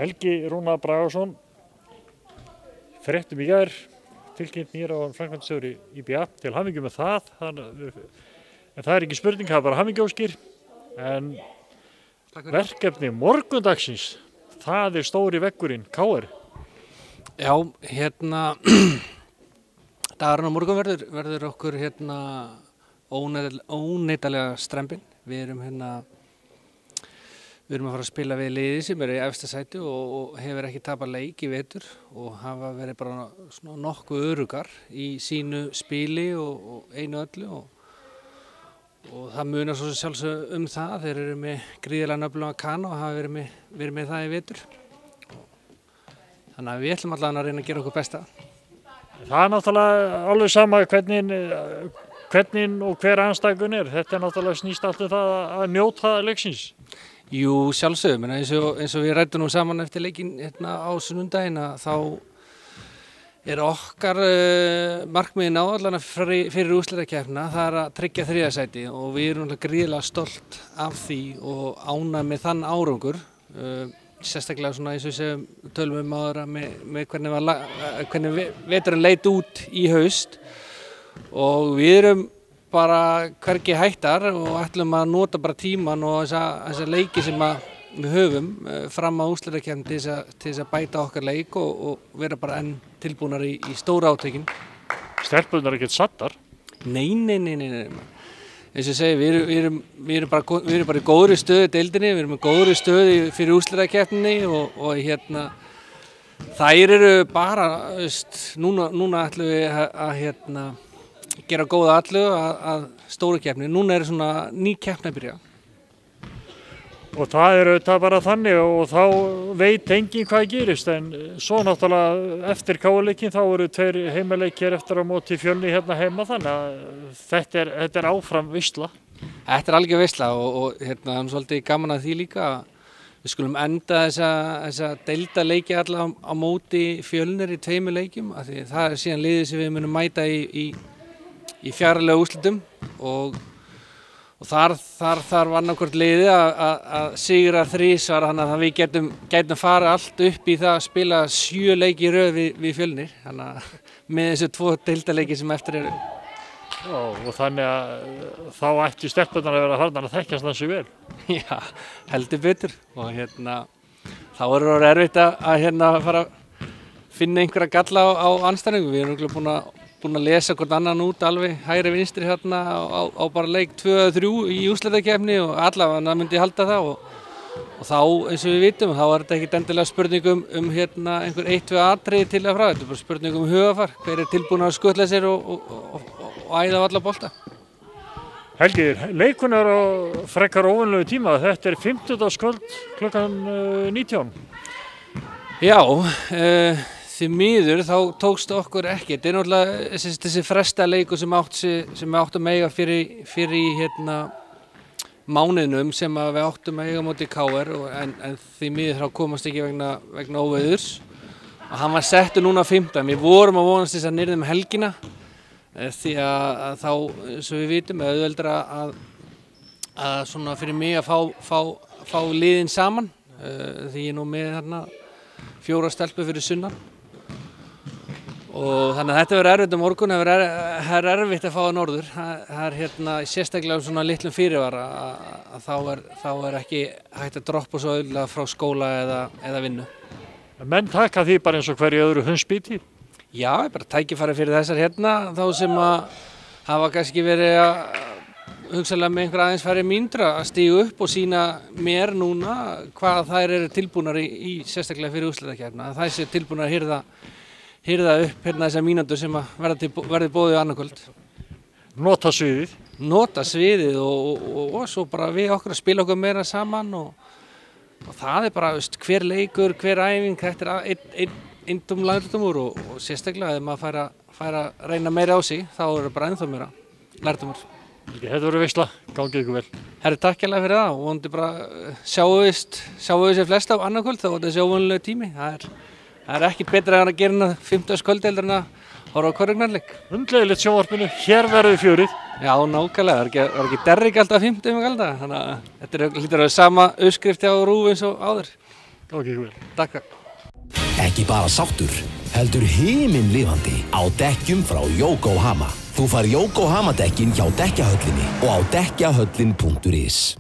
Helgi Rúnar Bragason, fréttum í gær, tilkynnt nýra á framkvæmdastjóri IBA, til hamingju með það. En það ekki spurning, það bara hamingjóskir. En verkefni morgundagsins, það stóri veggurinn, KR. Já, dagurinn á morgun verður okkur óneitanlega strembinn. Við erum að fara að spila við liði sem í efsta sæti og hefur ekki tapað leik í vetur og hafa verið bara svona nokkuð öruggar í sínu spili og einu öllu og það munar svo sjálfsög það. Þeir eru með gríðarlega öflugan kana og hafa verið með það í vetur. Þannig að við ætlum allavega að reyna að gera okkur besta. Það náttúrulega alveg sama hvernig og hver andstæðan Þetta náttúrulega snýst alltaf það að njóta leiksins. Jú, sjálfsögum, eins og við ræddum nú saman eftir leikinn á sunnudaginn þá okkar markmiðin á allan fyrir úrslitakeppnina, það að tryggja 3. sæti og við erum gríðarlega stolt af því og ánægð með þann árangur. Sérstaklega svona eins og við segjum tölum áður með hvernig veturinn leit út í haust og við erum bara hvergi hættar og ætlum að nota bara tíman og þessa leiki sem við höfum fram á úrslitakeppni til þess að bæta okkar leik og vera bara enn tilbúnar í stóra átökin. Stelpurnar ekkert sattar? Nei. Eins og ég segi, við erum bara í góðri stöðu í deildinni, við erum í góðri stöðu fyrir úrslitakeppninni og þær eru bara, núna ætlum við að gera góða allu að stóru keppni. Núna svona ný keppni að byrja. Og það auðvitað bara þannig og þá veit enginn hvað gerist en svo náttúrulega eftir KR-leikinn þá eru 2 heimaleikir eftir á móti Fjölni heima þannig að þetta áfram veisla. Þetta algjör veisla og svolítið gaman að því líka. Við skulum enda þessa deildaleiki alla á móti Fjölnir í 2 leikjum af því það síðan liðið sem við munum mæta í fjárlega úrslitum og þar var annarkvort liðið að sigra 3 þannig að við gætum fara allt upp í það að spila 7 leiki í röð við Fjölnir þannig að með þessu 2 deildarleiki sem eftir eru. Já, og þannig að þá ættu stelpurnar að vera farnar að þekkjast þessu vel. Já, heldur betur og þá það erfitt að fara að finna einhverja galla á andstæðingum. Við erum búin að lesa hvort annan út alveg hægri vinstri á bara leik 2-3 í úrslitakeppni og allavega myndi ég halda það og þá eins og við vitum þá þetta ekkert endilega spurning einhver 1-2 atriði til að frá, þetta bara spurning hugafar, hver tilbúin að skutla sér og æða á alla bolta. Helgi, leikun á frekar óvenlegu tíma, þetta 50. klukkan 19. Já, því miður þá tókst okkur ekki. Þetta náttúrulega þessi fresta leikur sem áttum að eiga fyrir mánuðinum sem við áttum að eiga móti KR en því miður þá komast ekki vegna óveðurs og hann var settur núna 15. Við vorum að vonast þess að nyrðum helgina því að þá, eins og við vitum, auðveldara að svona fyrir mig að fá liðin saman því ég nú með 4 stelpur fyrir sunnan. Og þannig að þetta verður erfitt á morgun, það er erfitt að fá að norður. Það sérstaklega svona litlum fyrirvara að þá ekki hægt að droppa svo auðvitað frá skóla eða vinnu. Menn taka því bara eins og hverju öðru hundsbíti? Já, bara tækifæri fyrir þessar þá sem að hafa kannski verið að hugsanlega með einhver aðeins færri mínútur að stíga upp og sýna mér núna hvað þær eru tilbúnar í sérstaklega fyrir úrslitakeppnina. Það sé tilbúnar að hirða upp þessar mínútur sem að verði boðið annarkvöld. Nota sviðið? Nota sviðið og svo bara við okkur að spila okkur meira saman og það bara hver leikur, hver æfing, þetta einn lærdómur og sérstaklega ef maður fær að reyna meira á sig þá bara ennþá meira lærdómur. Þetta verður veisla, gangið ykkur vel. Herri, takk hérlega fyrir það og vonandi bara sjáum við sér flest á annarkvöld þá var þetta óvenjulegur tími. Það ekkert betra en að gera hérna 50. kvöld en að horfa á körfugnarleik. Hundleiðilegt sjónvarpinu, hér verður fjörið. Já, nákvæmlega, það var ekki Derrick alltaf 50 kalda, þannig að þetta hlýtur að vera sama uppskrift hjá RÚV eins og áður. Ok, vel. Takk. Ekki bara sáttur, heldur himinlifandi á dekkjum frá Yokohama. Þú fær Yokohama dekkin hjá Dekkjahöllinni og á dekkjahöllin.is.